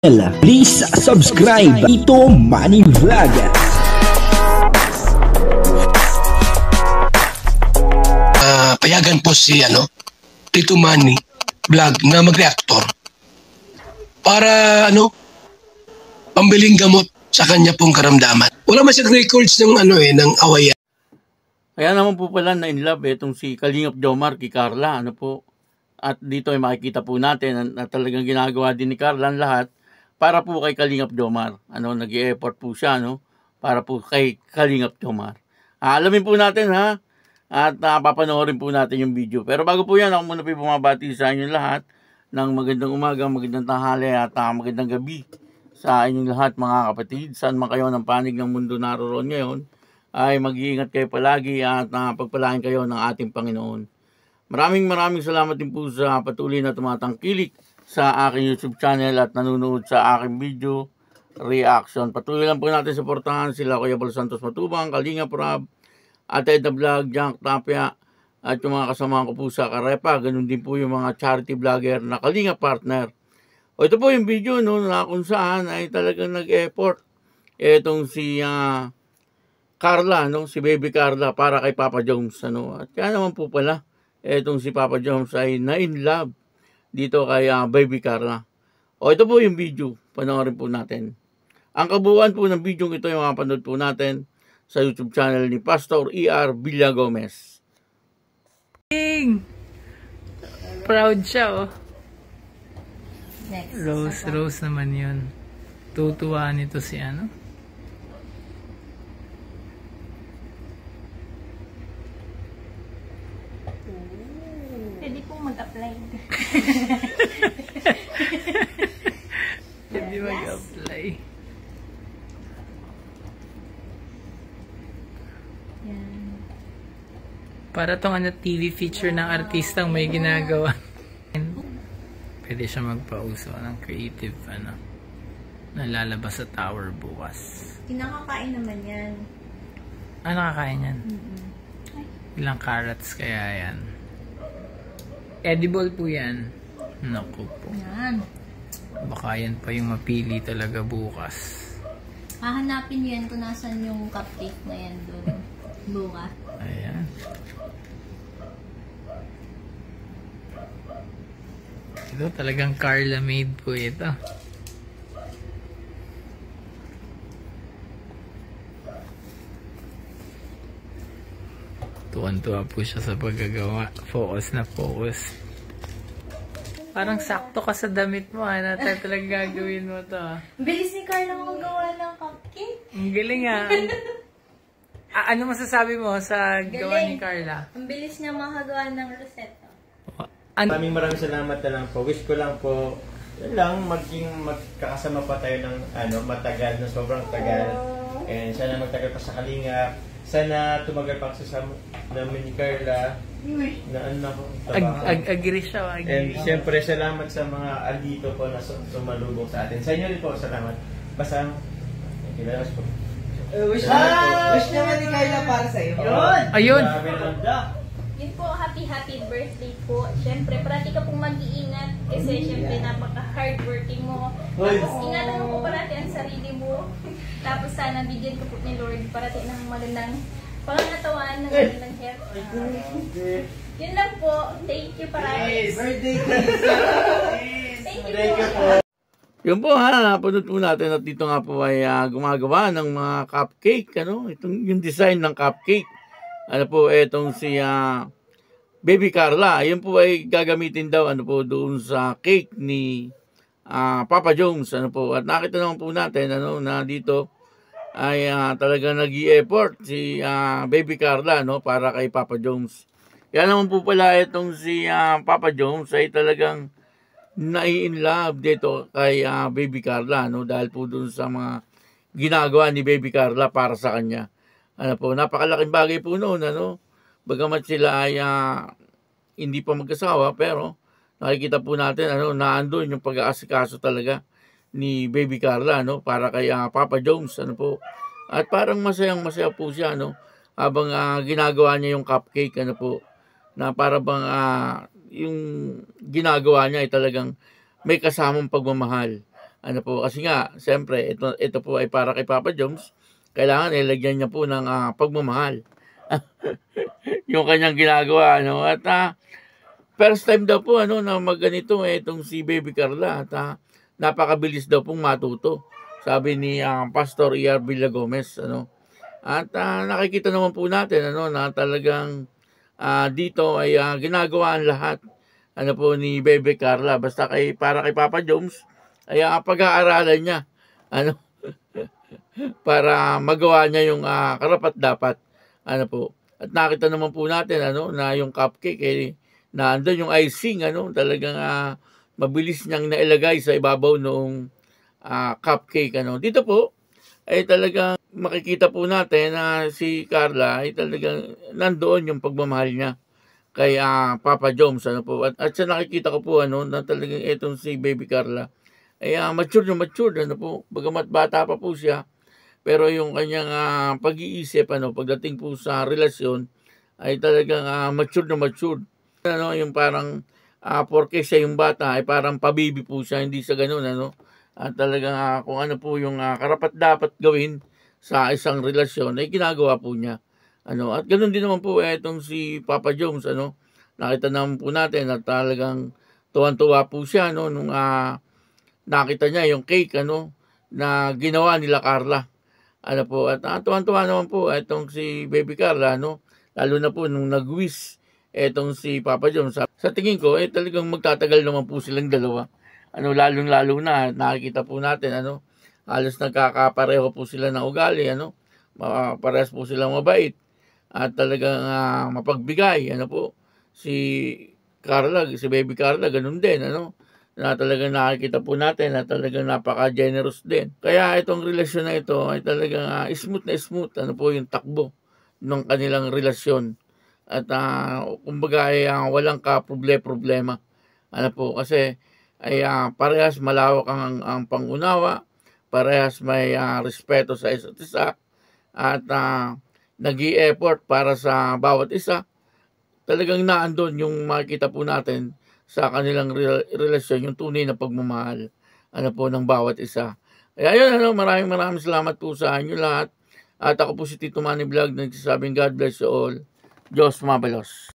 Please subscribe Ito Money Vlog. Payagan po si Tito Manny Vlog na mag-reactor para pambiling gamot sa kanya pong karamdaman. Wala man siyang records ng ng awayan. Kaya naman po pala na in love itong si Kalingap Jomar kay Carla, At dito ay makikita po natin na talagang ginagawa din ni Carla ang lahat para po kay Kalingap Jomar. Nag-i-effort po siya, para po kay Kalingap Jomar. Alamin po natin, at papanoorin po natin yung video. Pero bago po yan, ako muna po bumabati sa inyong lahat ng magandang umaga, magandang tanghali at magandang gabi sa inyong lahat mga kapatid. Saan man kayo ng panig ng mundo naroon ngayon, ay mag-iingat kayo palagi at pagpalain kayo ng ating Panginoon. Maraming salamat din po sa patuloy na tumatangkilik sa aking YouTube channel at nanonood sa aking video reaction. Patuloy lang po natin suportahan sila Kuya Bal Santos Matubang, Kalingap Rob, Ate Edna Vlog, Jank Tapia, at yung mga kasamahan ko po sa Karepa. Ganun din po yung mga charity vlogger na Kalingap partner. Ito po yung video na kung saan ay talagang nag-effort etong si Carla, si Baby Carla para kay Papa Jones. At kaya naman po pala etong si Papa Jones ay na-in love dito kay Baby Carla. Ito po yung video. Panoorin po natin. Ang kabuuan po ng video ito yung mapanood po natin sa YouTube channel ni Pastor E.R. Villagomez. Proud siya, Next. Rose naman yun. Tutuwa nito si Pwede pong mag-apply. Pwede mag-apply. Yan. Para tong TV feature ng artistang may ginagawa. Pwede siya magpauso ng creative nalalabas sa tower bukas. Kinakakain naman yan. Nakakain yan? Ilang carrots kaya yan? Edible po yan. Naku po. Yan. Baka yan pa yung mapili talaga bukas. Hahanapin yan kung nasan yung cupcake na yan doon. Bukas. Ayan. Ito talagang Carla made po ito. Tuwan-tuwa po siya sa paggagawa. Focus na focus. Parang sakto ka sa damit mo, talagang gagawin mo to. Bilis ni Carla magawa ng cupcake. Ang galing ano masasabi mo sa gawa ni Carla? Ang bilis niya makagawa ng reseta. Maraming salamat na lang po. Wish ko lang po, yun lang, magkakasama pa tayo ng matagal, na sobrang tagal. And sana magtagal pa sa Kalinga. Sana tumagal pa sa namin ni Carla. Na Agree siya. And siyempre, salamat sa mga andito po na sumalubong sa atin. Sa inyo rin po, salamat. Basta, kilalas po. Wish naman ni Carla para sa'yo. Ayun! Yun po, happy birthday po. Siyempre, parati ka pong mag-iingat kasi siyempre napaka-hardworking mo. Tapos ingatan mo po parati ang sarili mo. Tapos sana bigyan ko po ni Lord parati ng magandang pangangatawan, ng magandang health. Yun lang po. Thank you parati. Birthday Thank you po. Yun po napanood po natin at dito nga po ay gumagawa ng mga cupcake. Yung design ng cupcake. Etong si Baby Carla. Ayun po ay gagamitin daw doon sa cake ni Papa Jones. At nakita naman po natin na dito ay talaga nag-i-effort si Baby Carla para kay Papa Jones. Kaya naman po pala itong si Papa Jones ay talagang na-in love dito kay Baby Carla dahil po doon sa mga ginagawa ni Baby Carla para sa kanya. Napakalaking bagay po noon, bagamat sila ay hindi pa mag-asawa, pero nakikita po natin, naandun yung pag-aasikaso talaga ni Baby Carla, para kay Papa Jones, At parang masayang-masaya po siya, habang ginagawa niya yung cupcake, na para bang yung ginagawa niya ay talagang may kasamang pagmamahal. Ano po, kasi nga, siyempre, ito po ay para kay Papa Joms. Kailangan ilagyan niya po ng pagmamahal. Yung kanyang ginagawa, ano. At first time daw po, ano, na magganito itong si Baby Carla. At napakabilis daw pong matuto. Sabi ni Pastor E.R. Villagomez, ano. At nakikita naman po natin, ano, na talagang dito ay ginagawa ang lahat, ano po, ni Baby Carla. Basta para kay Papa Joms, ay pag-aaralan niya, ano, para magawa niya yung karapat-dapat, ano po. At nakita naman po natin, ano, na yung cupcake, na andun yung icing, ano, talagang mabilis niyang nailagay sa ibabaw noong cupcake, ano. Dito po, ay talagang makikita po natin na si Carla ay talagang nandoon yung pagmamahal niya kay Papa Joms, ano po. At sa nakikita ko po, ano, na talagang itong si Baby Carla ay mature na mature, ano po. Bagamat bata pa po siya, pero yung kanyang pag-iisip, ano, pagdating po sa relasyon ay talagang mature na mature. Ano, yung parang porke siya yung bata ay parang pabibi po siya, hindi sa ganun, ano. At talagang kung ano po yung karapat dapat gawin sa isang relasyon ay ginagawa po niya. Ano, at ganoon din naman po itong si Papa Joms, ano. Nakita naman po natin at talagang tuwan-tuwa po siya, no, nung nakita niya yung cake, ano, na ginawa nila Carla. Ano po, at tuwan-tuwa naman po itong si Baby Carla, no. Lalo na po nung nag-wish itong si Papa Joms. Sa tingin ko, talagang magtatagal naman po silang dalawa. Ano, lalong-lalo na nakikita po natin, ano, halos nagkakapareho po sila ng ugali, ano, parehas po silang mabait at talagang mapagbigay, ano po. Si Carla, si Baby Carla, ganun din, ano, na talagang nakikita po natin na talagang napaka-generous din. Kaya itong relasyon na ito ay talagang smooth na smooth, ano po, yung takbo ng kanilang relasyon. At kumbaga ay walang ka-problema. Ano po, kasi ay parehas malawak ang pangunawa, parehas may respeto sa isa't isa, at nag-i-effort para sa bawat isa. Talagang naandun yung makikita po natin sa kanilang relasyon, yung tunay na pagmamahal, ano po, ng bawat isa. Kaya yun, ano, maraming salamat po sa inyo lahat. At ako po si Tito Manny Vlog, nagsasabing God bless you all. Diyos mabalos.